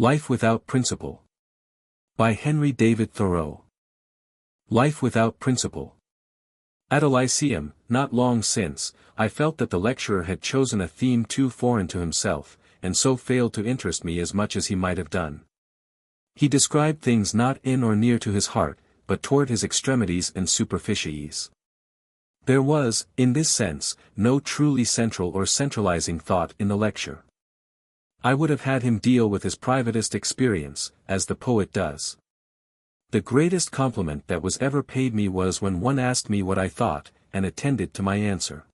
Life Without Principle. By Henry David Thoreau. Life Without Principle. At a Lyceum, not long since, I felt that the lecturer had chosen a theme too foreign to himself, and so failed to interest me as much as he might have done. He described things not in or near to his heart, but toward his extremities and superficies. There was, in this sense, no truly central or centralizing thought in the lecture. I would have had him deal with his privatist experience, as the poet does. The greatest compliment that was ever paid me was when one asked me what I thought, and attended to my answer.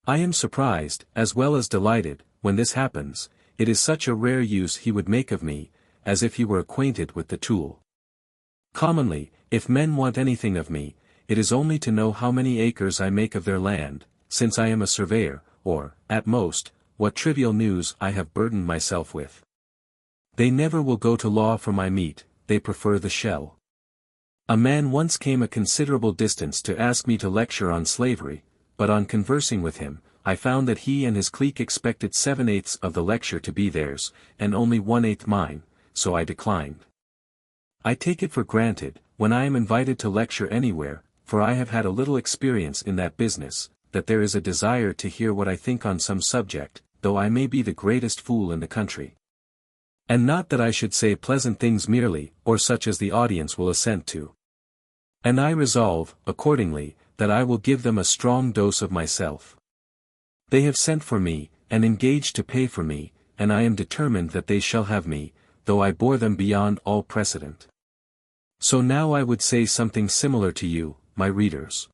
I am surprised, as well as delighted, when this happens. It is such a rare use he would make of me, as if he were acquainted with the tool. Commonly, if men want anything of me, it is only to know how many acres I make of their land, since I am a surveyor, or, at most, what trivial news I have burdened myself with. They never will go to law for my meat, they prefer the shell. A man once came a considerable distance to ask me to lecture on slavery, but on conversing with him, I found that he and his clique expected 7/8 of the lecture to be theirs, and only 1/8 mine, so I declined. I take it for granted, when I am invited to lecture anywhere, for I have had a little experience in that business, that there is a desire to hear what I think on some subject, though I may be the greatest fool in the country. And not that I should say pleasant things merely, or such as the audience will assent to. And I resolve, accordingly, that I will give them a strong dose of myself. They have sent for me, and engaged to pay for me, and I am determined that they shall have me, though I bore them beyond all precedent. So now I would say something similar to you, my readers.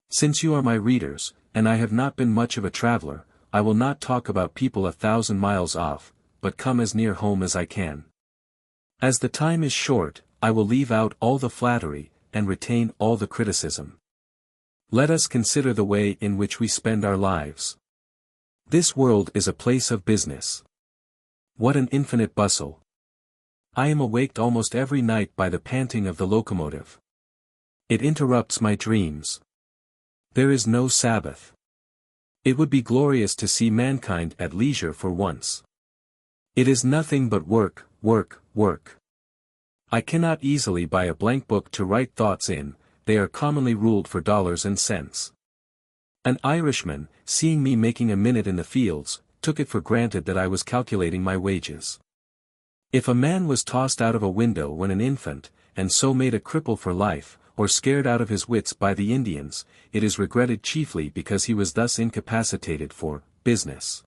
Since you are my readers, and I have not been much of a traveler, I will not talk about people 1,000 miles off, but come as near home as I can. As the time is short, I will leave out all the flattery, and retain all the criticism. Let us consider the way in which we spend our lives. This world is a place of business. What an infinite bustle! I am awaked almost every night by the panting of the locomotive. It interrupts my dreams. There is no Sabbath. It would be glorious to see mankind at leisure for once. It is nothing but work, work, work. I cannot easily buy a blank book to write thoughts in, they are commonly ruled for dollars and cents. An Irishman, seeing me making a minute in the fields, took it for granted that I was calculating my wages. If a man was tossed out of a window when an infant, and so made a cripple for life, or scared out of his wits by the Indians, it is regretted chiefly because he was thus incapacitated for business.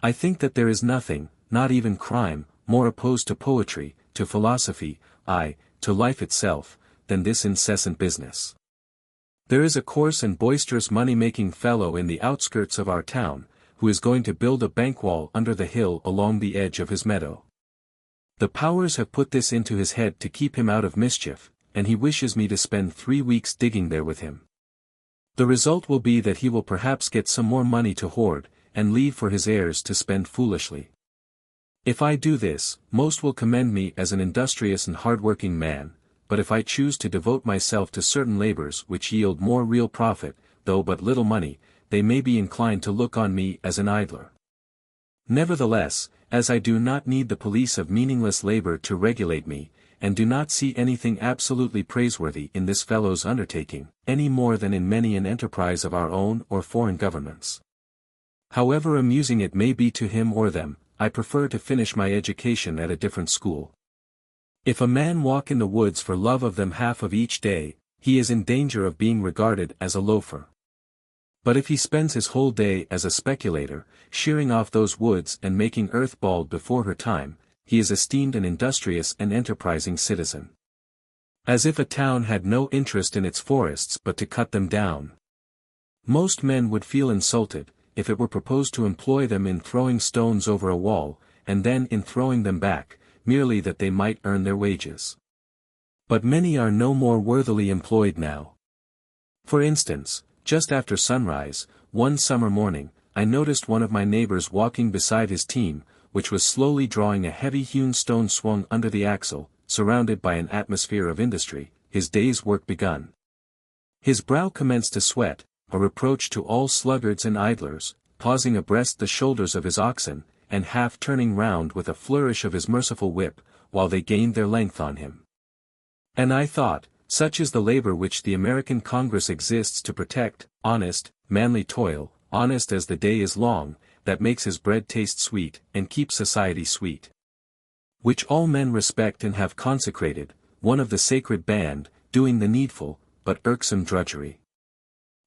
I think that there is nothing, not even crime, more opposed to poetry, to philosophy, aye, to life itself, than this incessant business. There is a coarse and boisterous money-making fellow in the outskirts of our town, who is going to build a bank wall under the hill along the edge of his meadow. The powers have put this into his head to keep him out of mischief, and he wishes me to spend 3 weeks digging there with him. The result will be that he will perhaps get some more money to hoard, and leave for his heirs to spend foolishly. If I do this, most will commend me as an industrious and hard-working man, but if I choose to devote myself to certain labors which yield more real profit, though but little money, they may be inclined to look on me as an idler. Nevertheless, as I do not need the police of meaningless labor to regulate me, and do not see anything absolutely praiseworthy in this fellow's undertaking, any more than in many an enterprise of our own or foreign governments. However amusing it may be to him or them, I prefer to finish my education at a different school. If a man walk in the woods for love of them half of each day, he is in danger of being regarded as a loafer. But if he spends his whole day as a speculator, shearing off those woods and making earth bald before her time, he is esteemed an industrious and enterprising citizen. As if a town had no interest in its forests but to cut them down. Most men would feel insulted, if it were proposed to employ them in throwing stones over a wall, and then in throwing them back, merely that they might earn their wages. But many are no more worthily employed now. For instance, just after sunrise, one summer morning, I noticed one of my neighbors walking beside his team, which was slowly drawing a heavy hewn stone swung under the axle, surrounded by an atmosphere of industry, his day's work begun. His brow commenced to sweat, a reproach to all sluggards and idlers, pausing abreast the shoulders of his oxen, and half turning round with a flourish of his merciful whip, while they gained their length on him. And I thought, such is the labor which the American Congress exists to protect, honest, manly toil, honest as the day is long, that makes his bread taste sweet, and keeps society sweet. Which all men respect and have consecrated, one of the sacred band, doing the needful, but irksome drudgery.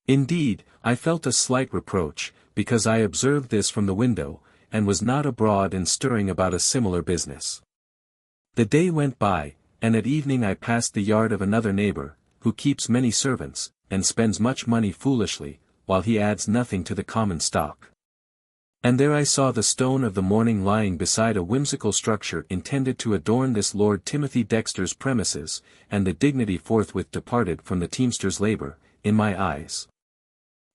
Indeed, I felt a slight reproach, because I observed this from the window, and was not abroad and stirring about a similar business. The day went by, and at evening I passed the yard of another neighbor, who keeps many servants, and spends much money foolishly, while he adds nothing to the common stock. And there I saw the stone of the morning lying beside a whimsical structure intended to adorn this Lord Timothy Dexter's premises, and the dignity forthwith departed from the teamster's labor, in my eyes.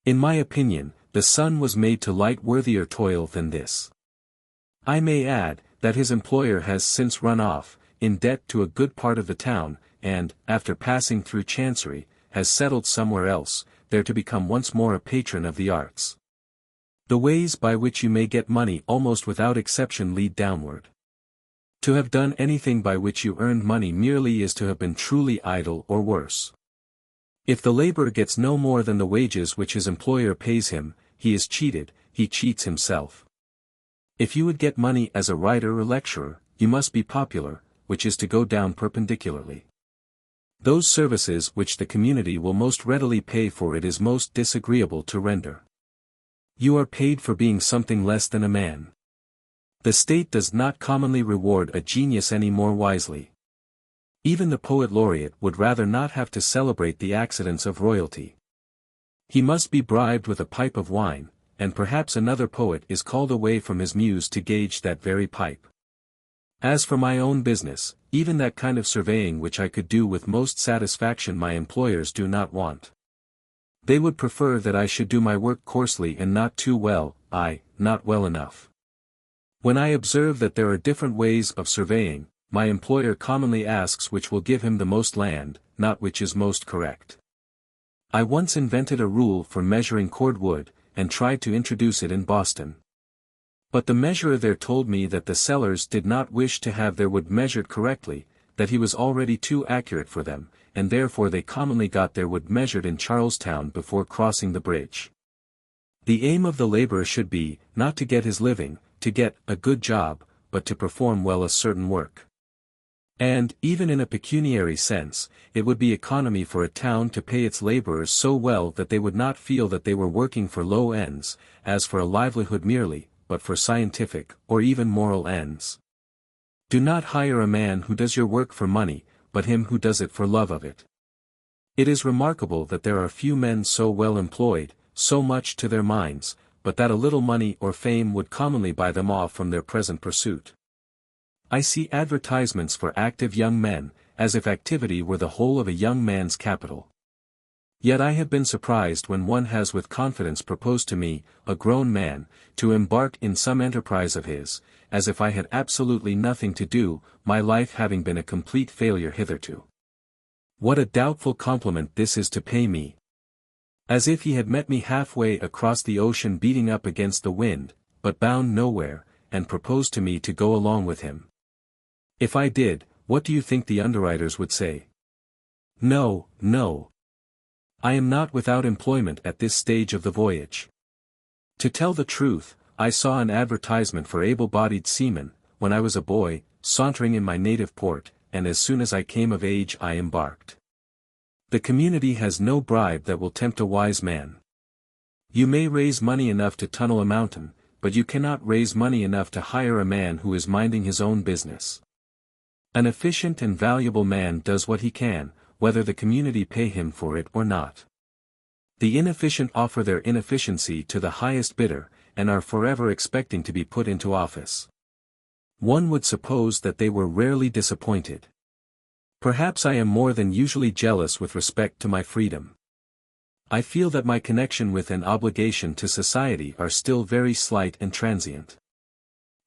In my opinion, the sun was made to light worthier toil than this. I may add, that his employer has since run off, in debt to a good part of the town, and, after passing through Chancery, has settled somewhere else, there to become once more a patron of the arts. The ways by which you may get money almost without exception lead downward. To have done anything by which you earned money merely is to have been truly idle or worse. If the laborer gets no more than the wages which his employer pays him, he is cheated, he cheats himself. If you would get money as a writer or lecturer, you must be popular, which is to go down perpendicularly. Those services which the community will most readily pay for it is most disagreeable to render. You are paid for being something less than a man. The state does not commonly reward a genius any more wisely. Even the poet laureate would rather not have to celebrate the accidents of royalty. He must be bribed with a pipe of wine, and perhaps another poet is called away from his muse to gauge that very pipe. As for my own business, even that kind of surveying which I could do with most satisfaction my employers do not want. They would prefer that I should do my work coarsely and not too well, not well enough. When I observe that there are different ways of surveying, my employer commonly asks which will give him the most land, not which is most correct. I once invented a rule for measuring cordwood, and tried to introduce it in Boston. But the measurer there told me that the sellers did not wish to have their wood measured correctly, that he was already too accurate for them, and therefore they commonly got their wood measured in Charlestown before crossing the bridge. The aim of the laborer should be, not to get his living, to get a good job, but to perform well a certain work. And, even in a pecuniary sense, it would be economy for a town to pay its laborers so well that they would not feel that they were working for low ends, as for a livelihood merely, but for scientific, or even moral ends. Do not hire a man who does your work for money, but him who does it for love of it. It is remarkable that there are few men so well employed, so much to their minds, but that a little money or fame would commonly buy them off from their present pursuit. I see advertisements for active young men, as if activity were the whole of a young man's capital. Yet I have been surprised when one has with confidence proposed to me, a grown man, to embark in some enterprise of his, as if I had absolutely nothing to do, my life having been a complete failure hitherto. What a doubtful compliment this is to pay me! As if he had met me halfway across the ocean beating up against the wind, but bound nowhere, and proposed to me to go along with him. If I did, what do you think the underwriters would say? No, no. I am not without employment at this stage of the voyage. To tell the truth, I saw an advertisement for able-bodied seamen, when I was a boy, sauntering in my native port, and as soon as I came of age I embarked. The community has no bribe that will tempt a wise man. You may raise money enough to tunnel a mountain, but you cannot raise money enough to hire a man who is minding his own business. An efficient and valuable man does what he can, whether the community pay him for it or not. The inefficient offer their inefficiency to the highest bidder, and are forever expecting to be put into office. One would suppose that they were rarely disappointed. Perhaps I am more than usually jealous with respect to my freedom. I feel that my connection with and obligation to society are still very slight and transient.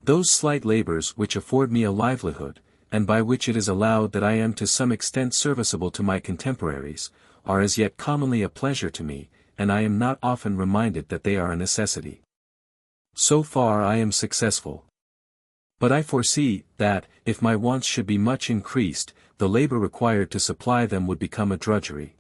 Those slight labors which afford me a livelihood, and by which it is allowed that I am to some extent serviceable to my contemporaries, are as yet commonly a pleasure to me, and I am not often reminded that they are a necessity. So far I am successful. But I foresee, that, if my wants should be much increased, the labor required to supply them would become a drudgery.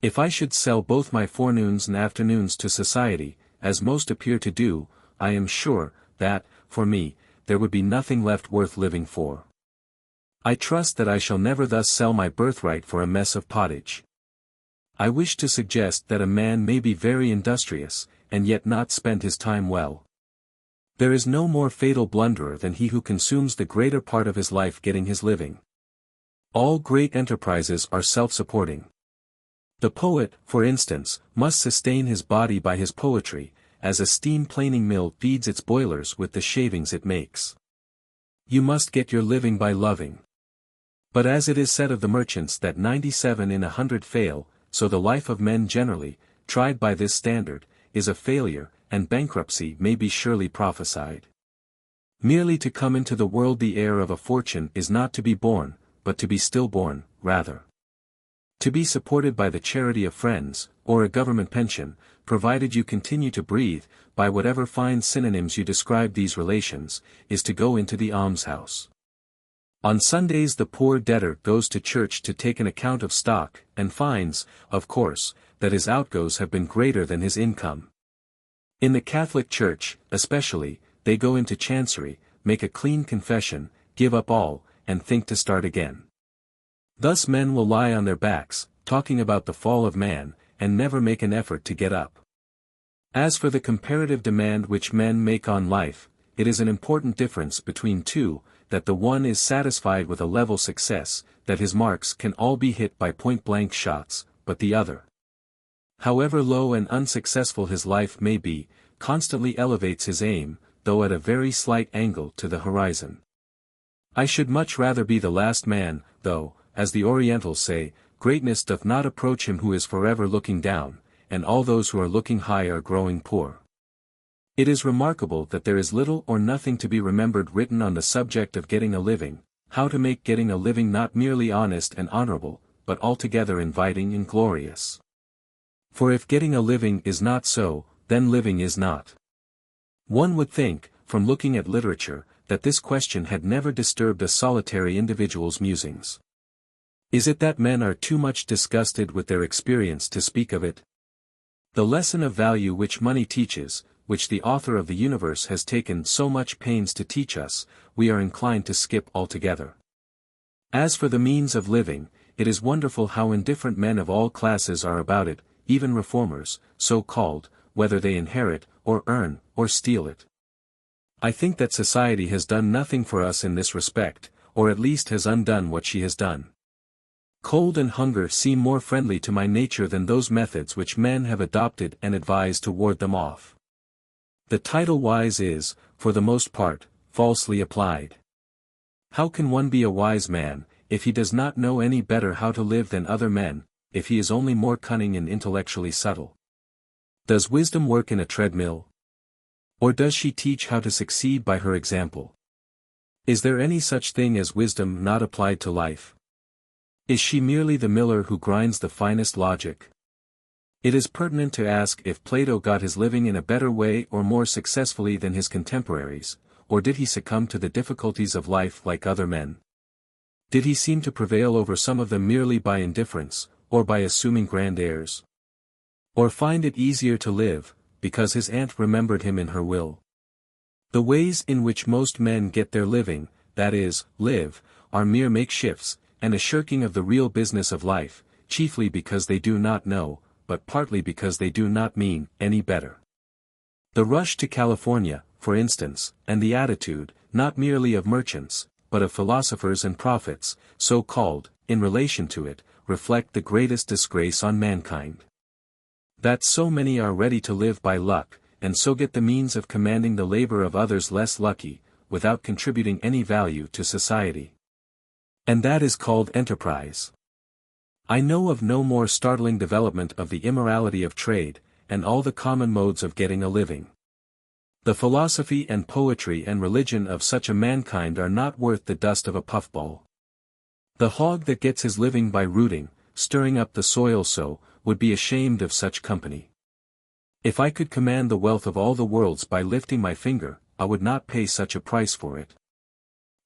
If I should sell both my forenoons and afternoons to society, as most appear to do, I am sure, that, for me, there would be nothing left worth living for. I trust that I shall never thus sell my birthright for a mess of pottage. I wish to suggest that a man may be very industrious, and yet not spend his time well. There is no more fatal blunderer than he who consumes the greater part of his life getting his living. All great enterprises are self-supporting. The poet, for instance, must sustain his body by his poetry, as a steam planing mill feeds its boilers with the shavings it makes. You must get your living by loving. But as it is said of the merchants that 97 in 100 fail, so the life of men generally, tried by this standard, is a failure, and bankruptcy may be surely prophesied. Merely to come into the world the heir of a fortune is not to be born, but to be stillborn, rather. To be supported by the charity of friends, or a government pension, provided you continue to breathe, by whatever fine synonyms you describe these relations, is to go into the almshouse. On Sundays the poor debtor goes to church to take an account of stock, and finds, of course, that his outgoes have been greater than his income. In the Catholic Church, especially, they go into chancery, make a clean confession, give up all, and think to start again. Thus men will lie on their backs, talking about the fall of man, and never make an effort to get up. As for the comparative demand which men make on life, it is an important difference between two, that the one is satisfied with a level success, that his marks can all be hit by point-blank shots, but the other, however low and unsuccessful his life may be, constantly elevates his aim, though at a very slight angle to the horizon. I should much rather be the last man, though, as the Orientals say, greatness doth not approach him who is forever looking down, and all those who are looking high are growing poor. It is remarkable that there is little or nothing to be remembered written on the subject of getting a living, how to make getting a living not merely honest and honorable, but altogether inviting and glorious. For if getting a living is not so, then living is not. One would think, from looking at literature, that this question had never disturbed a solitary individual's musings. Is it that men are too much disgusted with their experience to speak of it? The lesson of value which money teaches, which the author of the universe has taken so much pains to teach us, we are inclined to skip altogether. As for the means of living, it is wonderful how indifferent men of all classes are about it, even reformers, so called, whether they inherit, or earn, or steal it. I think that society has done nothing for us in this respect, or at least has undone what she has done. Cold and hunger seem more friendly to my nature than those methods which men have adopted and advised to ward them off. The title wise is, for the most part, falsely applied. How can one be a wise man, if he does not know any better how to live than other men, if he is only more cunning and intellectually subtle? Does wisdom work in a treadmill? Or does she teach how to succeed by her example? Is there any such thing as wisdom not applied to life? Is she merely the miller who grinds the finest logic? It is pertinent to ask if Plato got his living in a better way or more successfully than his contemporaries, or did he succumb to the difficulties of life like other men? Did he seem to prevail over some of them merely by indifference, or by assuming grand airs? Or find it easier to live, because his aunt remembered him in her will? The ways in which most men get their living, that is, live, are mere makeshifts, and a shirking of the real business of life, chiefly because they do not know, but partly because they do not mean any better. The rush to California, for instance, and the attitude, not merely of merchants, but of philosophers and prophets, so called, in relation to it, reflect the greatest disgrace on mankind. That so many are ready to live by luck, and so get the means of commanding the labor of others less lucky, without contributing any value to society. And that is called enterprise. I know of no more startling development of the immorality of trade, and all the common modes of getting a living. The philosophy and poetry and religion of such a mankind are not worth the dust of a puffball. The hog that gets his living by rooting, stirring up the soil so, would be ashamed of such company. If I could command the wealth of all the worlds by lifting my finger, I would not pay such a price for it.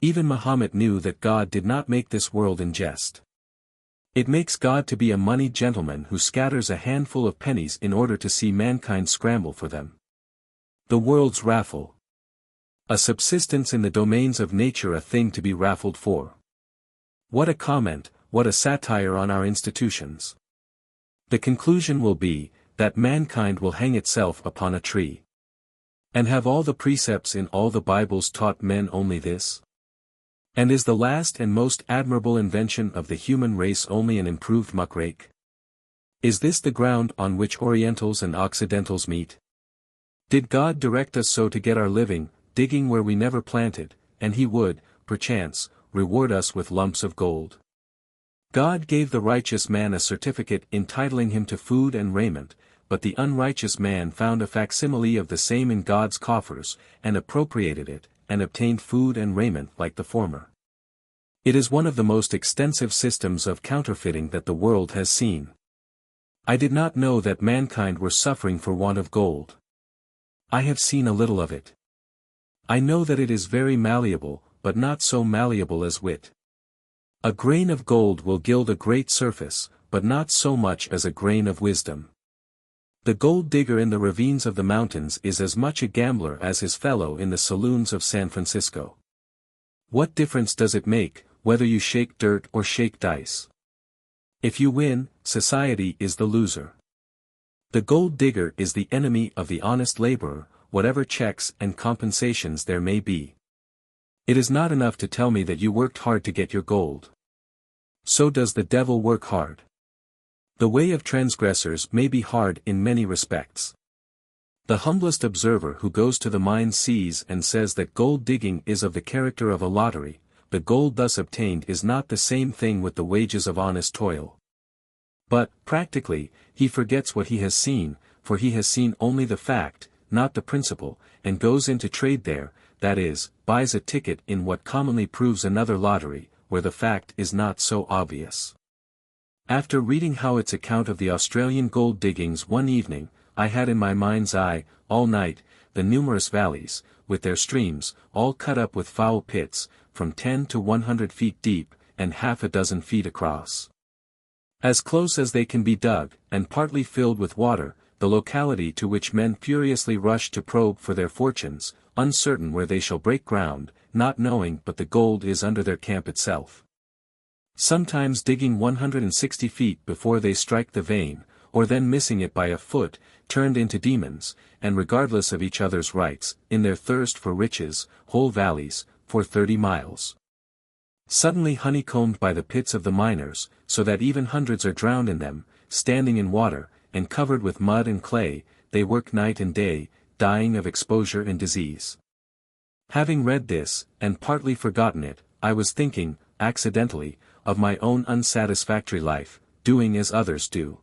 Even Muhammad knew that God did not make this world in jest. It makes God to be a moneyed gentleman who scatters a handful of pennies in order to see mankind scramble for them. The world's raffle. A subsistence in the domains of nature, a thing to be raffled for. What a comment, what a satire on our institutions. The conclusion will be, that mankind will hang itself upon a tree. And have all the precepts in all the Bibles taught men only this? And is the last and most admirable invention of the human race only an improved muckrake? Is this the ground on which Orientals and Occidentals meet? Did God direct us so to get our living, digging where we never planted, and He would, perchance, reward us with lumps of gold? God gave the righteous man a certificate entitling him to food and raiment, but the unrighteous man found a facsimile of the same in God's coffers, and appropriated it, and obtained food and raiment like the former. It is one of the most extensive systems of counterfeiting that the world has seen. I did not know that mankind were suffering for want of gold. I have seen a little of it. I know that it is very malleable, but not so malleable as wit. A grain of gold will gild a great surface, but not so much as a grain of wisdom. The gold digger in the ravines of the mountains is as much a gambler as his fellow in the saloons of San Francisco. What difference does it make, whether you shake dirt or shake dice? If you win, society is the loser. The gold digger is the enemy of the honest laborer, whatever checks and compensations there may be. It is not enough to tell me that you worked hard to get your gold. So does the devil work hard. The way of transgressors may be hard in many respects. The humblest observer who goes to the mine sees and says that gold digging is of the character of a lottery. The gold thus obtained is not the same thing with the wages of honest toil. But, practically, he forgets what he has seen, for he has seen only the fact, not the principle, and goes into trade there, that is, buys a ticket in what commonly proves another lottery, where the fact is not so obvious. After reading Howitt's account of the Australian gold diggings one evening, I had in my mind's eye, all night, the numerous valleys, with their streams, all cut up with foul pits, from 10 to 100 feet deep, and half a dozen feet across. As close as they can be dug, and partly filled with water, the locality to which men furiously rush to probe for their fortunes, uncertain where they shall break ground, not knowing but the gold is under their camp itself. Sometimes digging 160 feet before they strike the vein, or then missing it by a foot, turned into demons, and regardless of each other's rights, in their thirst for riches, whole valleys, for 30 miles. Suddenly honeycombed by the pits of the miners, so that even hundreds are drowned in them, standing in water, and covered with mud and clay, they work night and day, dying of exposure and disease. Having read this, and partly forgotten it, I was thinking, accidentally, of my own unsatisfactory life, doing as others do.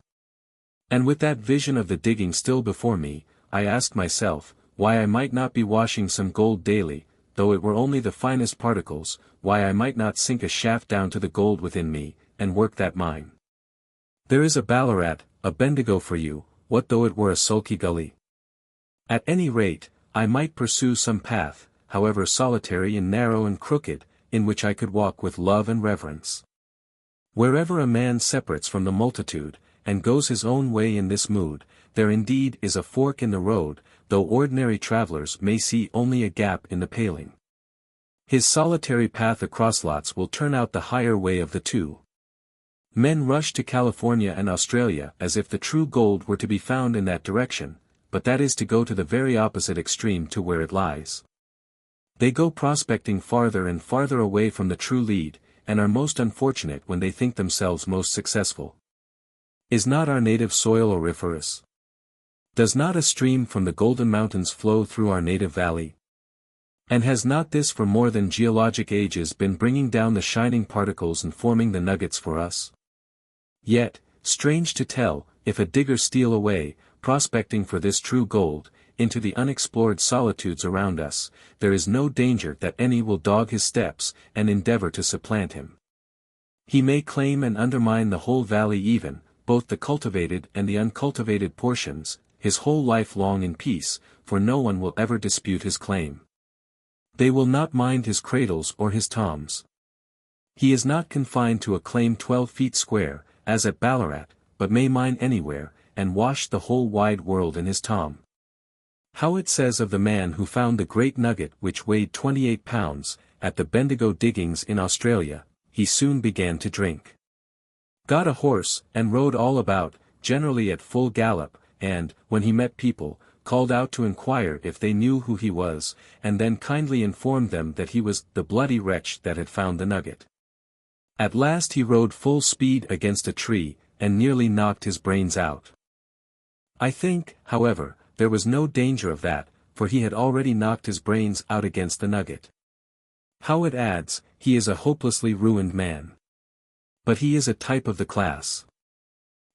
And with that vision of the digging still before me, I asked myself, why I might not be washing some gold daily, though it were only the finest particles, why I might not sink a shaft down to the gold within me, and work that mine. There is a Ballarat, a Bendigo for you, what though it were a sulky gully? At any rate, I might pursue some path, however solitary and narrow and crooked, in which I could walk with love and reverence. Wherever a man separates from the multitude, and goes his own way in this mood, there indeed is a fork in the road, though ordinary travelers may see only a gap in the paling. His solitary path across lots will turn out the higher way of the two. Men rush to California and Australia as if the true gold were to be found in that direction, but that is to go to the very opposite extreme to where it lies. They go prospecting farther and farther away from the true lead, and are most unfortunate when they think themselves most successful. Is not our native soil auriferous? Does not a stream from the Golden Mountains flow through our native valley? And has not this for more than geologic ages been bringing down the shining particles and forming the nuggets for us? Yet, strange to tell, if a digger steal away, prospecting for this true gold, into the unexplored solitudes around us, there is no danger that any will dog his steps, and endeavor to supplant him. He may claim and undermine the whole valley even, both the cultivated and the uncultivated portions, his whole life long in peace, for no one will ever dispute his claim. They will not mind his cradles or his toms. He is not confined to a claim 12 feet square, as at Ballarat, but may mine anywhere, and wash the whole wide world in his tom. How it says of the man who found the great nugget which weighed 28 pounds, at the Bendigo diggings in Australia, he soon began to drink. Got a horse, and rode all about, generally at full gallop, and, when he met people, called out to inquire if they knew who he was, and then kindly informed them that he was the bloody wretch that had found the nugget. At last he rode full speed against a tree, and nearly knocked his brains out. I think, however, there was no danger of that, for he had already knocked his brains out against the nugget. How it adds, he is a hopelessly ruined man. But he is a type of the class.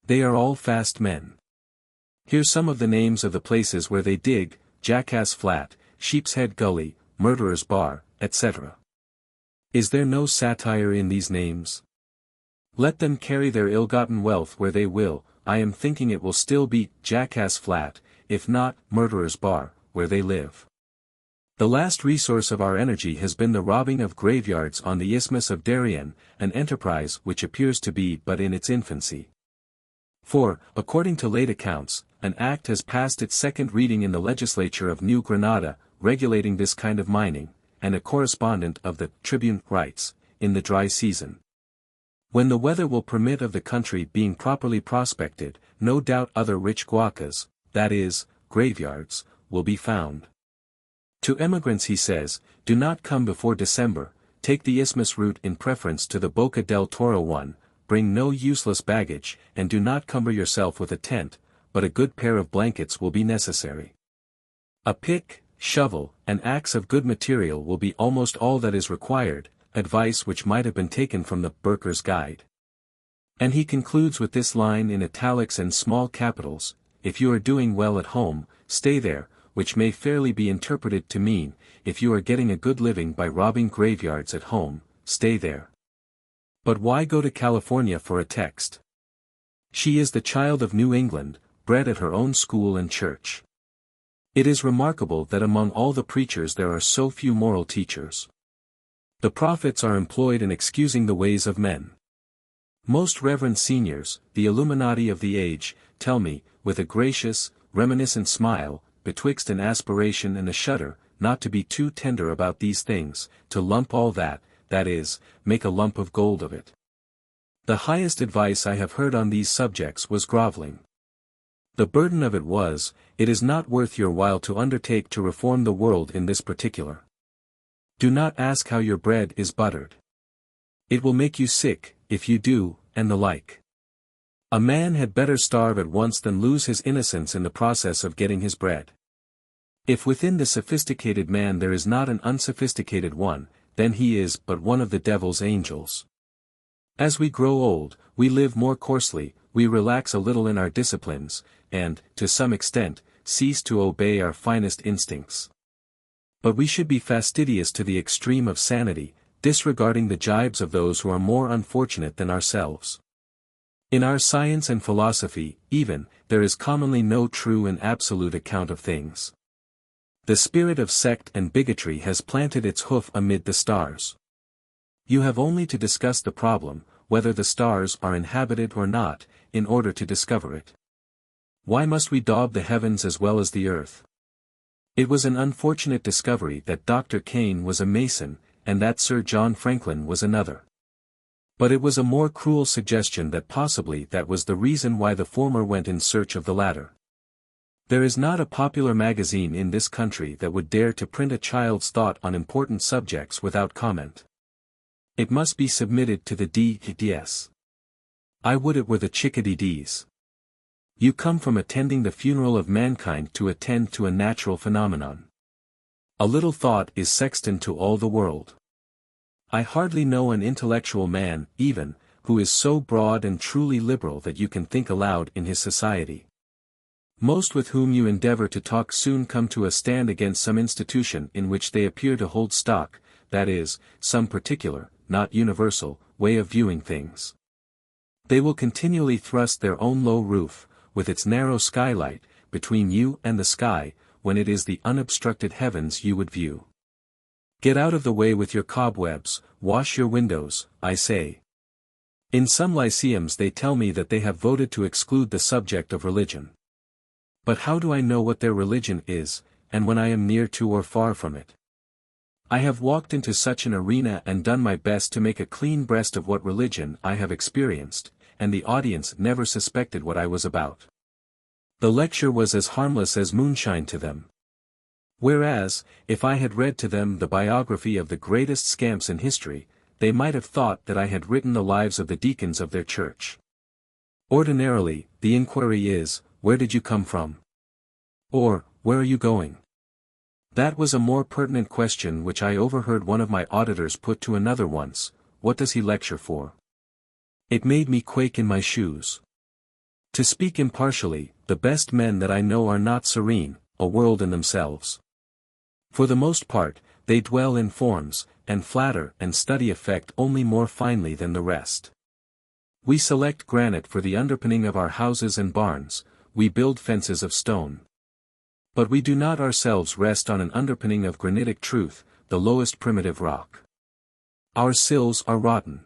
They are all fast men. Here's some of the names of the places where they dig: Jackass Flat, Sheepshead Gully, Murderer's Bar, etc. Is there no satire in these names? Let them carry their ill-gotten wealth where they will, I am thinking it will still be Jackass Flat, if not Murderer's Bar, where they live. The last resource of our energy has been the robbing of graveyards on the Isthmus of Darien, an enterprise which appears to be but in its infancy. For, according to late accounts, an act has passed its second reading in the legislature of New Granada, regulating this kind of mining, and a correspondent of the Tribune writes, in the dry season, when the weather will permit of the country being properly prospected, no doubt other rich guacas, that is, graveyards, will be found. To emigrants he says, do not come before December, take the Isthmus route in preference to the Boca del Toro one, bring no useless baggage, and do not cumber yourself with a tent, but a good pair of blankets will be necessary. A pick, shovel, and axe of good material will be almost all that is required, advice which might have been taken from the Burker's Guide. And he concludes with this line in italics and small capitals, if you are doing well at home, stay there, which may fairly be interpreted to mean, if you are getting a good living by robbing graveyards at home, stay there. But why go to California for a text? She is the child of New England, bred at her own school and church. It is remarkable that among all the preachers there are so few moral teachers. The prophets are employed in excusing the ways of men. Most reverend seniors, the Illuminati of the age, tell me, with a gracious, reminiscent smile, betwixt an aspiration and a shudder, not to be too tender about these things, to lump all that is, make a lump of gold of it. The highest advice I have heard on these subjects was groveling. The burden of it was, it is not worth your while to undertake to reform the world in this particular. Do not ask how your bread is buttered. It will make you sick, if you do, and the like. A man had better starve at once than lose his innocence in the process of getting his bread. If within the sophisticated man there is not an unsophisticated one, then he is but one of the devil's angels. As we grow old, we live more coarsely, we relax a little in our disciplines, and, to some extent, cease to obey our finest instincts. But we should be fastidious to the extreme of sanity, disregarding the gibes of those who are more unfortunate than ourselves. In our science and philosophy, even, there is commonly no true and absolute account of things. The spirit of sect and bigotry has planted its hoof amid the stars. You have only to discuss the problem, whether the stars are inhabited or not, in order to discover it. Why must we daub the heavens as well as the earth? It was an unfortunate discovery that Dr. Kane was a Mason, and that Sir John Franklin was another. But it was a more cruel suggestion that possibly that was the reason why the former went in search of the latter. There is not a popular magazine in this country that would dare to print a child's thought on important subjects without comment. It must be submitted to the D.S. I would it were the Chickadee-D's. You come from attending the funeral of mankind to attend to a natural phenomenon. A little thought is sexton to all the world. I hardly know an intellectual man, even, who is so broad and truly liberal that you can think aloud in his society. Most with whom you endeavor to talk soon come to a stand against some institution in which they appear to hold stock, that is, some particular, not universal, way of viewing things. They will continually thrust their own low roof, with its narrow skylight, between you and the sky, when it is the unobstructed heavens you would view. Get out of the way with your cobwebs, wash your windows, I say. In some lyceums they tell me that they have voted to exclude the subject of religion. But how do I know what their religion is, and when I am near to or far from it? I have walked into such an arena and done my best to make a clean breast of what religion I have experienced, and the audience never suspected what I was about. The lecture was as harmless as moonshine to them. Whereas, if I had read to them the biography of the greatest scamps in history, they might have thought that I had written the lives of the deacons of their church. Ordinarily, the inquiry is, where did you come from? Or, where are you going? That was a more pertinent question which I overheard one of my auditors put to another once: what does he lecture for? It made me quake in my shoes. To speak impartially, the best men that I know are not serene, a world in themselves. For the most part, they dwell in forms, and flatter and study effect only more finely than the rest. We select granite for the underpinning of our houses and barns, we build fences of stone. But we do not ourselves rest on an underpinning of granitic truth, the lowest primitive rock. Our sills are rotten.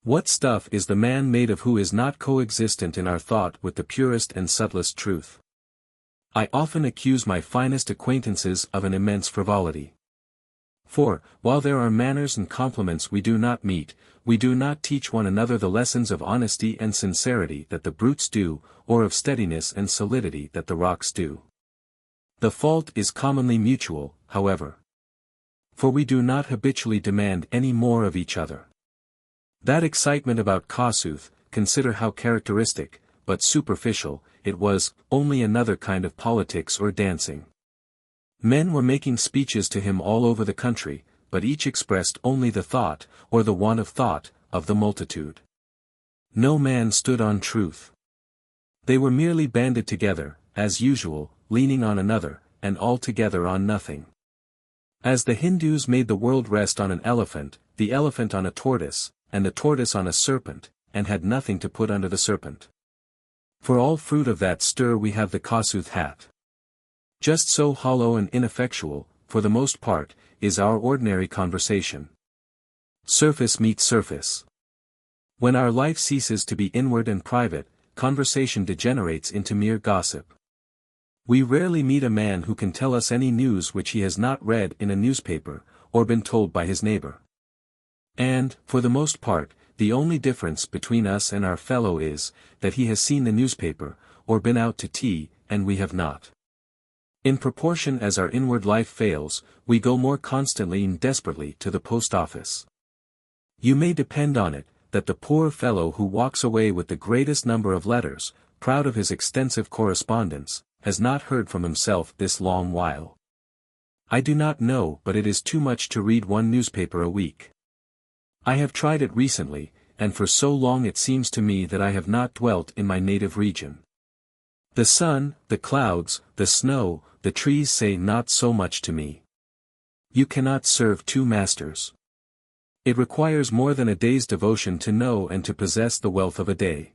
What stuff is the man made of who is not coexistent in our thought with the purest and subtlest truth? I often accuse my finest acquaintances of an immense frivolity. For, while there are manners and compliments we do not meet, we do not teach one another the lessons of honesty and sincerity that the brutes do, or of steadiness and solidity that the rocks do. The fault is commonly mutual, however. For we do not habitually demand any more of each other. That excitement about Kossuth, consider how characteristic, but superficial, it was, only another kind of politics or dancing. Men were making speeches to him all over the country, but each expressed only the thought, or the want of thought, of the multitude. No man stood on truth. They were merely banded together, as usual, leaning on another, and all together on nothing. As the Hindus made the world rest on an elephant, the elephant on a tortoise, and the tortoise on a serpent, and had nothing to put under the serpent. For all fruit of that stir we have the Kossuth hat. Just so hollow and ineffectual, for the most part, is our ordinary conversation. Surface meets surface. When our life ceases to be inward and private, conversation degenerates into mere gossip. We rarely meet a man who can tell us any news which he has not read in a newspaper, or been told by his neighbor. And, for the most part, the only difference between us and our fellow is, that he has seen the newspaper, or been out to tea, and we have not. In proportion as our inward life fails, we go more constantly and desperately to the post office. You may depend on it, that the poor fellow who walks away with the greatest number of letters, proud of his extensive correspondence, has not heard from himself this long while. I do not know, but it is too much to read one newspaper a week. I have tried it recently, and for so long it seems to me that I have not dwelt in my native region. The sun, the clouds, the snow, the trees say not so much to me. You cannot serve two masters. It requires more than a day's devotion to know and to possess the wealth of a day.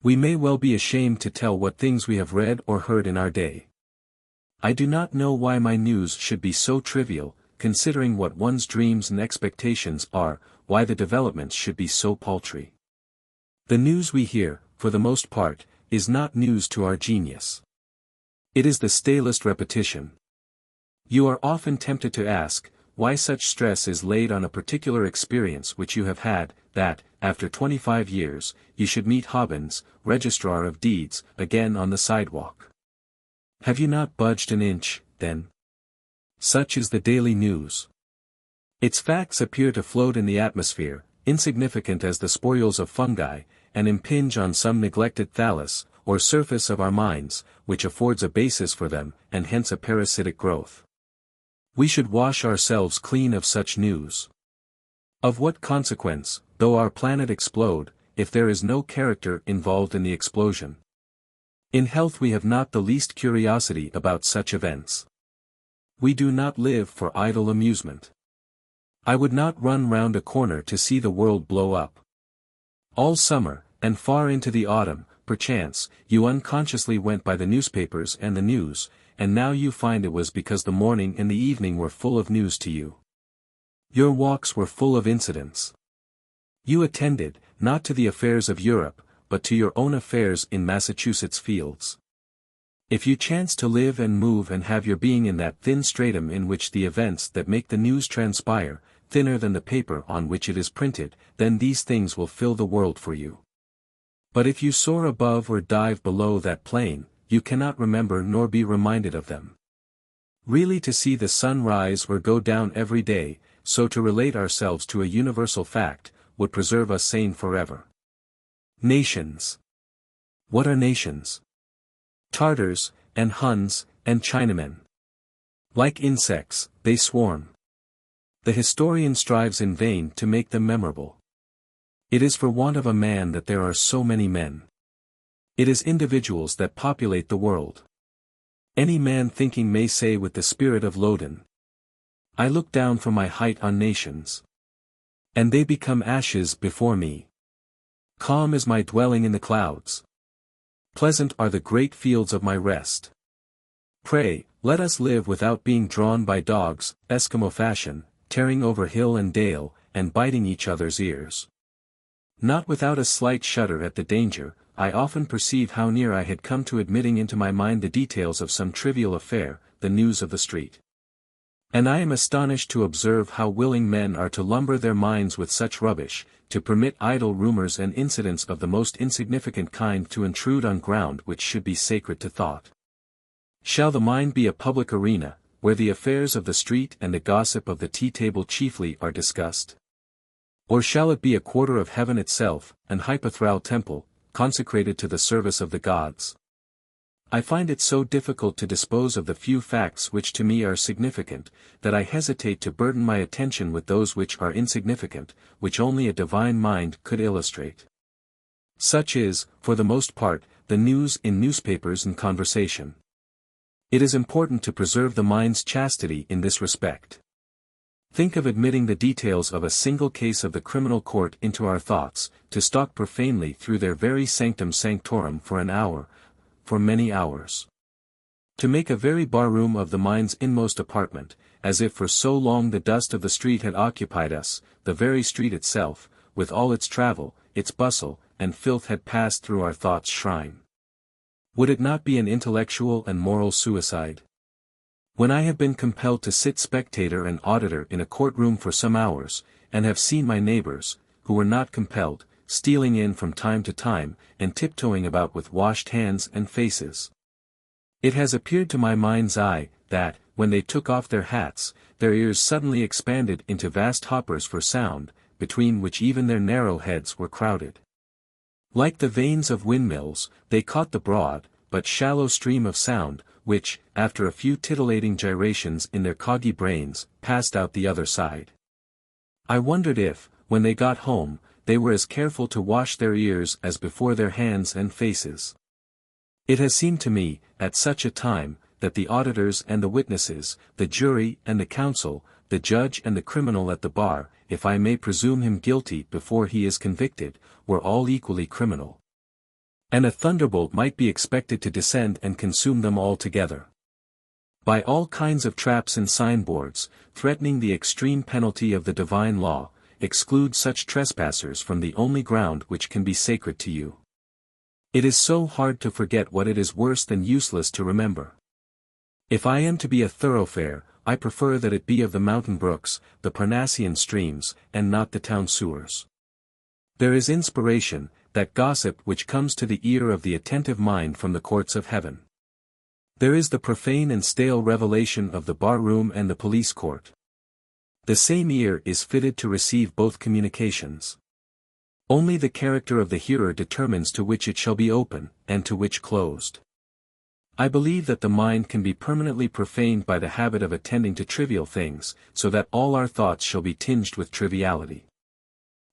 We may well be ashamed to tell what things we have read or heard in our day. I do not know why my news should be so trivial, considering what one's dreams and expectations are, why the developments should be so paltry. The news we hear, for the most part, is not news to our genius. It is the stalest repetition. You are often tempted to ask, why such stress is laid on a particular experience which you have had, that, after 25 years, you should meet Hobbins, Registrar of Deeds, again on the sidewalk. Have you not budged an inch, then? Such is the daily news. Its facts appear to float in the atmosphere, insignificant as the sporules of fungi, and impinge on some neglected thallus, or surface of our minds, which affords a basis for them, and hence a parasitic growth. We should wash ourselves clean of such news. Of what consequence, though our planet explode, if there is no character involved in the explosion? In health we have not the least curiosity about such events. We do not live for idle amusement. I would not run round a corner to see the world blow up. All summer, and far into the autumn, perchance, you unconsciously went by the newspapers and the news, and now you find it was because the morning and the evening were full of news to you. Your walks were full of incidents. You attended, not to the affairs of Europe, but to your own affairs in Massachusetts fields. If you chance to live and move and have your being in that thin stratum in which the events that make the news transpire, thinner than the paper on which it is printed, then these things will fill the world for you. But if you soar above or dive below that plane, you cannot remember nor be reminded of them. Really, to see the sun rise or go down every day, so to relate ourselves to a universal fact, would preserve us sane forever. Nations. What are nations? Tartars, and Huns, and Chinamen. Like insects, they swarm. The historian strives in vain to make them memorable. It is for want of a man that there are so many men. It is individuals that populate the world. Any man thinking may say with the spirit of Lodin, I look down from my height on nations, and they become ashes before me. Calm is my dwelling in the clouds. Pleasant are the great fields of my rest. Pray, let us live without being drawn by dogs, Eskimo fashion, tearing over hill and dale, and biting each other's ears. Not without a slight shudder at the danger, I often perceive how near I had come to admitting into my mind the details of some trivial affair, the news of the street. And I am astonished to observe how willing men are to lumber their minds with such rubbish, to permit idle rumors and incidents of the most insignificant kind to intrude on ground which should be sacred to thought. Shall the mind be a public arena, where the affairs of the street and the gossip of the tea-table chiefly are discussed? Or shall it be a quarter of heaven itself, an hypothetical temple, consecrated to the service of the gods? I find it so difficult to dispose of the few facts which to me are significant, that I hesitate to burden my attention with those which are insignificant, which only a divine mind could illustrate. Such is, for the most part, the news in newspapers and conversation. It is important to preserve the mind's chastity in this respect. Think of admitting the details of a single case of the criminal court into our thoughts, to stalk profanely through their very sanctum sanctorum for an hour, for many hours. To make a very bar-room of the mind's inmost apartment, as if for so long the dust of the street had occupied us, the very street itself, with all its travel, its bustle, and filth had passed through our thoughts' shrine. Would it not be an intellectual and moral suicide? When I have been compelled to sit spectator and auditor in a courtroom for some hours, and have seen my neighbors, who were not compelled, stealing in from time to time, and tiptoeing about with washed hands and faces. It has appeared to my mind's eye, that, when they took off their hats, their ears suddenly expanded into vast hoppers for sound, between which even their narrow heads were crowded. Like the vanes of windmills, they caught the broad, but shallow stream of sound, which, after a few titillating gyrations in their coggy brains, passed out the other side. I wondered if, when they got home, they were as careful to wash their ears as before their hands and faces. It has seemed to me, at such a time, that the auditors and the witnesses, the jury and the counsel, the judge and the criminal at the bar, if I may presume him guilty before he is convicted, were all equally criminal. And a thunderbolt might be expected to descend and consume them all together. By all kinds of traps and signboards, threatening the extreme penalty of the divine law, exclude such trespassers from the only ground which can be sacred to you. It is so hard to forget what it is worse than useless to remember. If I am to be a thoroughfare, I prefer that it be of the mountain brooks, the Parnassian streams, and not the town sewers. There is inspiration, that gossip which comes to the ear of the attentive mind from the courts of heaven. There is the profane and stale revelation of the bar-room and the police court. The same ear is fitted to receive both communications. Only the character of the hearer determines to which it shall be open, and to which closed. I believe that the mind can be permanently profaned by the habit of attending to trivial things, so that all our thoughts shall be tinged with triviality.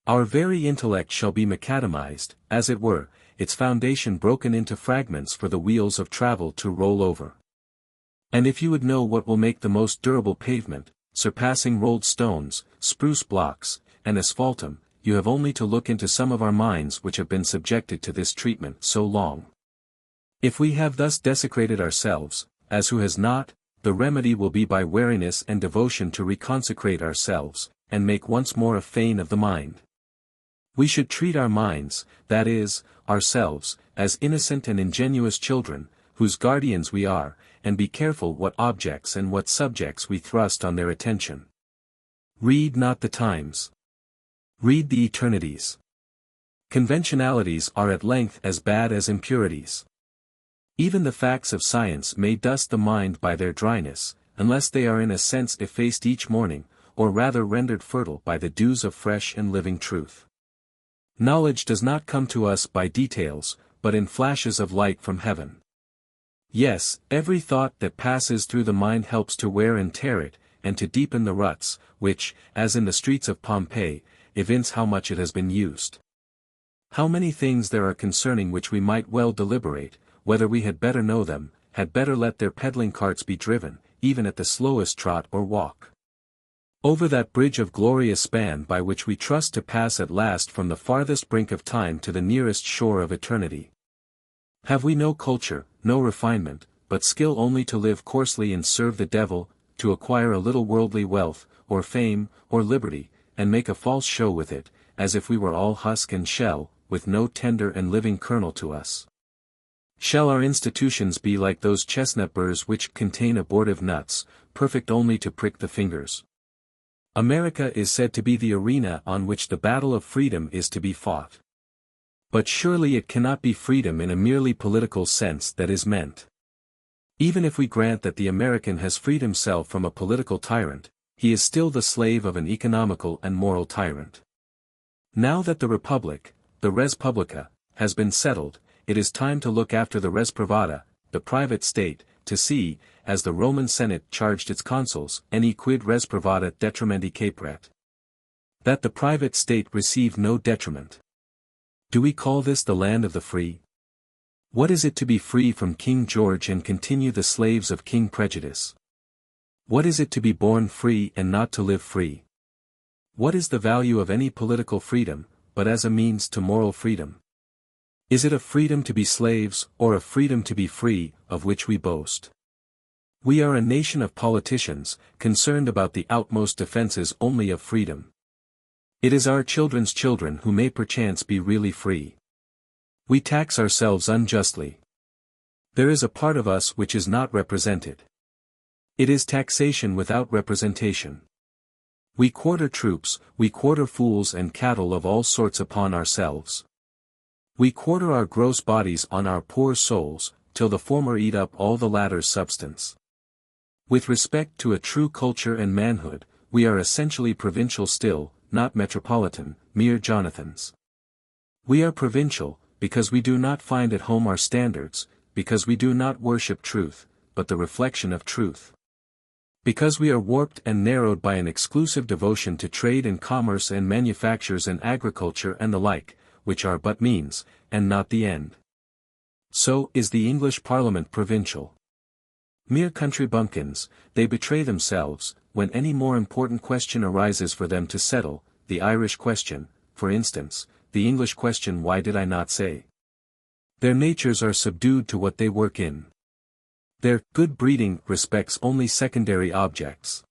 Our very intellect shall be macadamized, as it were, its foundation broken into fragments for the wheels of travel to roll over. And if you would know what will make the most durable pavement, surpassing rolled stones, spruce blocks, and asphaltum, you have only to look into some of our minds which have been subjected to this treatment so long. If we have thus desecrated ourselves, as who has not, the remedy will be by wariness and devotion to reconsecrate ourselves, and make once more a fane of the mind. We should treat our minds, that is, ourselves, as innocent and ingenuous children, whose guardians we are, and be careful what objects and what subjects we thrust on their attention. Read not the times. Read the eternities. Conventionalities are at length as bad as impurities. Even the facts of science may dust the mind by their dryness, unless they are in a sense effaced each morning, or rather rendered fertile by the dews of fresh and living truth. Knowledge does not come to us by details, but in flashes of light from heaven. Yes, every thought that passes through the mind helps to wear and tear it, and to deepen the ruts, which, as in the streets of Pompeii, evince how much it has been used. How many things there are concerning which we might well deliberate, whether we had better know them, had better let their peddling carts be driven, even at the slowest trot or walk. Over that bridge of glorious span by which we trust to pass at last from the farthest brink of time to the nearest shore of eternity. Have we no culture, no refinement, but skill only to live coarsely and serve the devil, to acquire a little worldly wealth, or fame, or liberty, and make a false show with it, as if we were all husk and shell, with no tender and living kernel to us? Shall our institutions be like those chestnut burrs which contain abortive nuts, perfect only to prick the fingers? America is said to be the arena on which the battle of freedom is to be fought. But surely it cannot be freedom in a merely political sense that is meant. Even if we grant that the American has freed himself from a political tyrant, he is still the slave of an economical and moral tyrant. Now that the Republic, the res publica, has been settled, it is time to look after the res privata, the private state, to see, as the Roman Senate charged its consuls, any quid res privata detrimendi capret. That the private state receive no detriment. Do we call this the land of the free? What is it to be free from King George and continue the slaves of King Prejudice? What is it to be born free and not to live free? What is the value of any political freedom, but as a means to moral freedom? Is it a freedom to be slaves, or a freedom to be free, of which we boast? We are a nation of politicians, concerned about the outmost defenses only of freedom. It is our children's children who may perchance be really free. We tax ourselves unjustly. There is a part of us which is not represented. It is taxation without representation. We quarter troops, we quarter fools and cattle of all sorts upon ourselves. We quarter our gross bodies on our poor souls, till the former eat up all the latter's substance. With respect to a true culture and manhood, we are essentially provincial still, not metropolitan, mere Jonathans. We are provincial, because we do not find at home our standards, because we do not worship truth, but the reflection of truth. Because we are warped and narrowed by an exclusive devotion to trade and commerce and manufactures and agriculture and the like, which are but means, and not the end. So is the English Parliament provincial. Mere country bumpkins, they betray themselves, when any more important question arises for them to settle, the Irish question, for instance, the English question why did I not say? Their natures are subdued to what they work in. Their good breeding respects only secondary objects.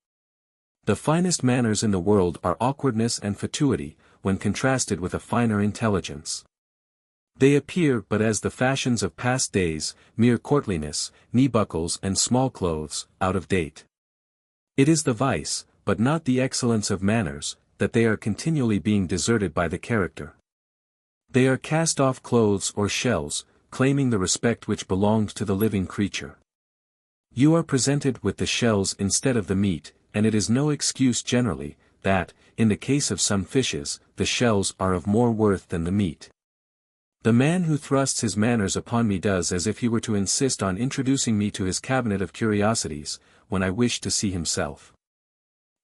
The finest manners in the world are awkwardness and fatuity, when contrasted with a finer intelligence. They appear but as the fashions of past days, mere courtliness, knee-buckles and small clothes, out of date. It is the vice, but not the excellence of manners, that they are continually being deserted by the character. They are cast-off clothes or shells, claiming the respect which belongs to the living creature. You are presented with the shells instead of the meat, and it is no excuse generally, that, in the case of some fishes, the shells are of more worth than the meat. The man who thrusts his manners upon me does as if he were to insist on introducing me to his cabinet of curiosities, when I wish to see himself.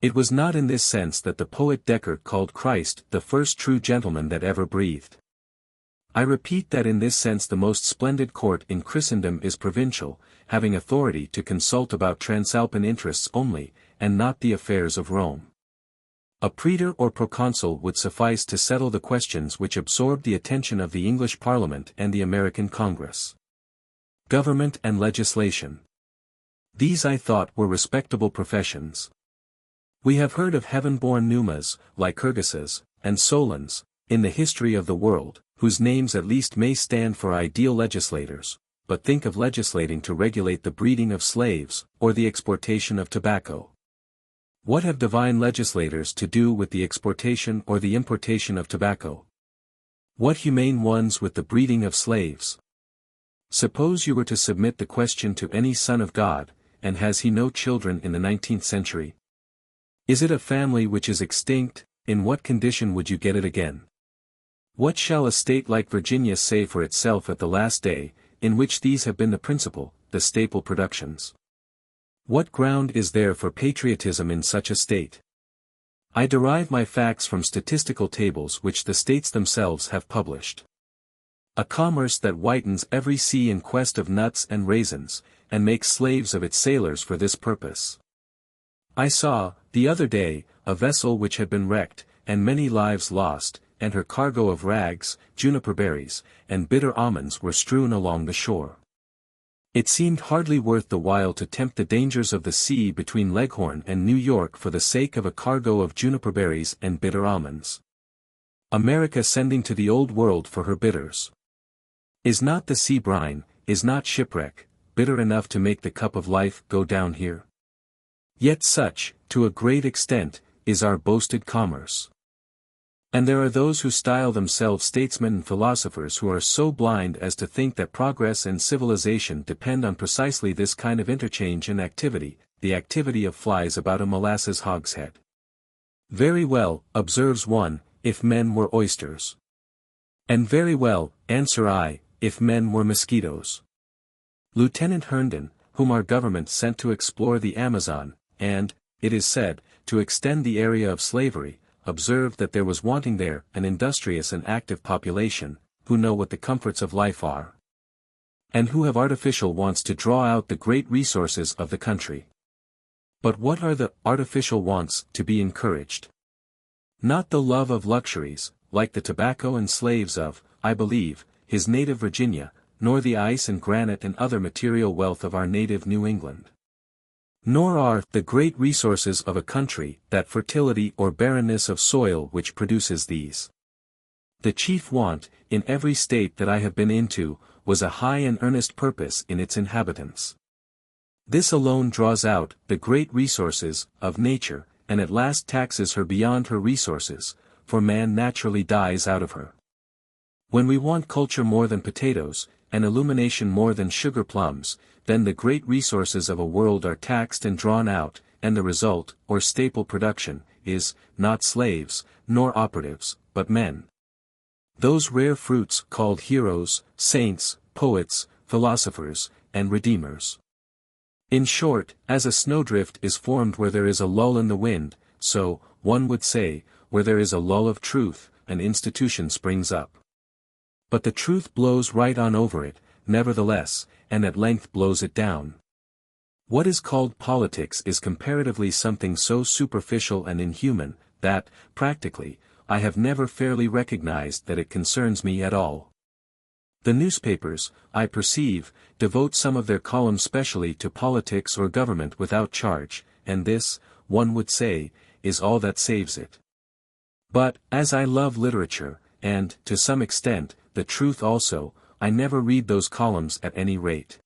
It was not in this sense that the poet Decker called Christ the first true gentleman that ever breathed. I repeat that in this sense the most splendid court in Christendom is provincial, having authority to consult about transalpine interests only, and not the affairs of Rome. A praetor or proconsul would suffice to settle the questions which absorb the attention of the English Parliament and the American Congress. Government and legislation. These I thought were respectable professions. We have heard of heaven-born Numas, Lycurguses, and Solons, in the history of the world, whose names at least may stand for ideal legislators, but think of legislating to regulate the breeding of slaves, or the exportation of tobacco. What have divine legislators to do with the exportation or the importation of tobacco? What humane ones with the breeding of slaves? Suppose you were to submit the question to any son of God, and has he no children in the 19th century? Is it a family which is extinct? In what condition would you get it again? What shall a state like Virginia say for itself at the last day, in which these have been the principal, the staple productions? What ground is there for patriotism in such a state? I derive my facts from statistical tables which the states themselves have published. A commerce that whitens every sea in quest of nuts and raisins, and makes slaves of its sailors for this purpose. I saw, the other day, a vessel which had been wrecked, and many lives lost, and her cargo of rags, juniper berries, and bitter almonds were strewn along the shore. It seemed hardly worth the while to tempt the dangers of the sea between Leghorn and New York for the sake of a cargo of juniper berries and bitter almonds. America sending to the Old World for her bitters. Is not the sea brine, is not shipwreck, bitter enough to make the cup of life go down here? Yet such, to a great extent, is our boasted commerce. And there are those who style themselves statesmen and philosophers who are so blind as to think that progress and civilization depend on precisely this kind of interchange and activity, the activity of flies about a molasses hogshead. Very well, observes one, if men were oysters. And very well, answer I, if men were mosquitoes. Lieutenant Herndon, whom our government sent to explore the Amazon, and, it is said, to extend the area of slavery, observed that there was wanting there an industrious and active population, who know what the comforts of life are, and who have artificial wants to draw out the great resources of the country. But what are the artificial wants to be encouraged? Not the love of luxuries, like the tobacco and slaves of, I believe, his native Virginia, nor the ice and granite and other material wealth of our native New England. Nor are the great resources of a country that fertility or barrenness of soil which produces these. The chief want, in every state that I have been into, was a high and earnest purpose in its inhabitants. This alone draws out the great resources of nature, and at last taxes her beyond her resources, for man naturally dies out of her. When we want culture more than potatoes, and illumination more than sugar plums, then the great resources of a world are taxed and drawn out, and the result, or staple production, is, not slaves, nor operatives, but men. Those rare fruits called heroes, saints, poets, philosophers, and redeemers. In short, as a snowdrift is formed where there is a lull in the wind, so, one would say, where there is a lull of truth, an institution springs up. But the truth blows right on over it, nevertheless, and at length blows it down. What is called politics is comparatively something so superficial and inhuman, that, practically, I have never fairly recognized that it concerns me at all. The newspapers, I perceive, devote some of their columns specially to politics or government without charge, and this, one would say, is all that saves it. But, as I love literature, and, to some extent, the truth also, I never read those columns at any rate.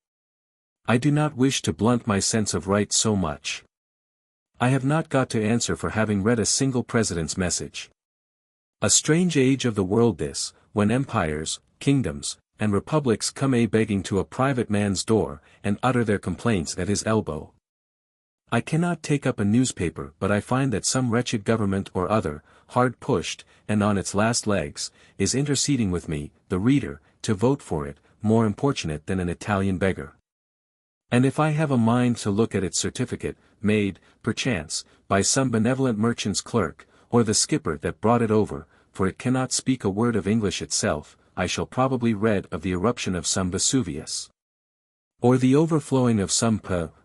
I do not wish to blunt my sense of right so much. I have not got to answer for having read a single president's message. A strange age of the world this, when empires, kingdoms, and republics come begging to a private man's door, and utter their complaints at his elbow. I cannot take up a newspaper but I find that some wretched government or other, hard pushed, and on its last legs, is interceding with me, the reader, to vote for it, more importunate than an Italian beggar. And if I have a mind to look at its certificate, made, perchance, by some benevolent merchant's clerk, or the skipper that brought it over, for it cannot speak a word of English itself, I shall probably read of the eruption of some Vesuvius, or the overflowing of some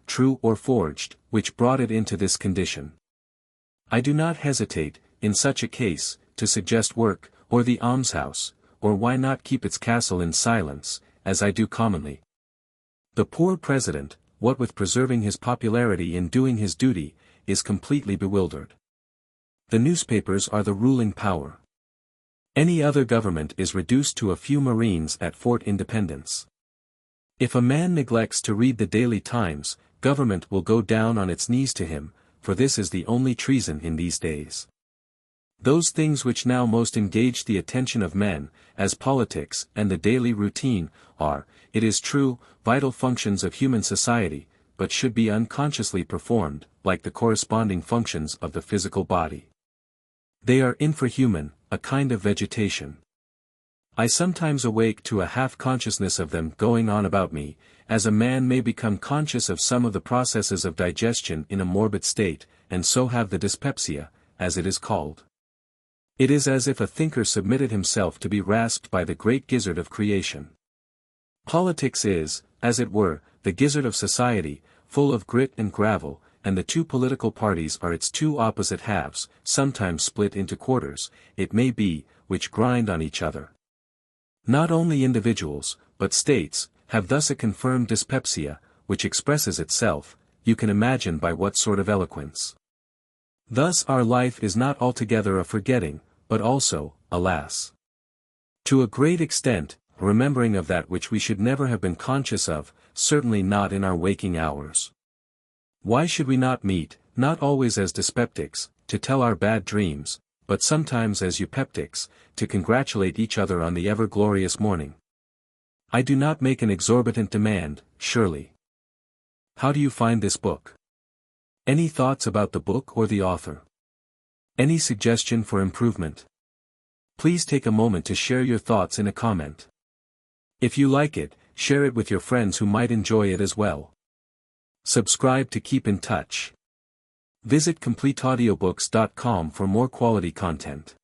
true or forged, which brought it into this condition. I do not hesitate, in such a case, to suggest work, or the almshouse, or why not keep its castle in silence, as I do commonly. The poor president, what with preserving his popularity in doing his duty, is completely bewildered. The newspapers are the ruling power. Any other government is reduced to a few Marines at Fort Independence. If a man neglects to read the Daily Times, government will go down on its knees to him, for this is the only treason in these days. Those things which now most engage the attention of men, as politics and the daily routine, are, it is true, vital functions of human society, but should be unconsciously performed, like the corresponding functions of the physical body. They are infrahuman, a kind of vegetation. I sometimes awake to a half-consciousness of them going on about me, as a man may become conscious of some of the processes of digestion in a morbid state, and so have the dyspepsia, as it is called. It is as if a thinker submitted himself to be rasped by the great gizzard of creation. Politics is, as it were, the gizzard of society, full of grit and gravel, and the two political parties are its two opposite halves, sometimes split into quarters, it may be, which grind on each other. Not only individuals, but states, have thus a confirmed dyspepsia, which expresses itself, you can imagine by what sort of eloquence. Thus our life is not altogether a forgetting, but also, alas, to a great extent, a remembering of that which we should never have been conscious of, certainly not in our waking hours. Why should we not meet, not always as dyspeptics, to tell our bad dreams, but sometimes as eupeptics, to congratulate each other on the ever-glorious morning? I do not make an exorbitant demand, surely. How do you find this book? Any thoughts about the book or the author? Any suggestion for improvement? Please take a moment to share your thoughts in a comment. If you like it, share it with your friends who might enjoy it as well. Subscribe to keep in touch. Visit CompleteAudiobooks.com for more quality content.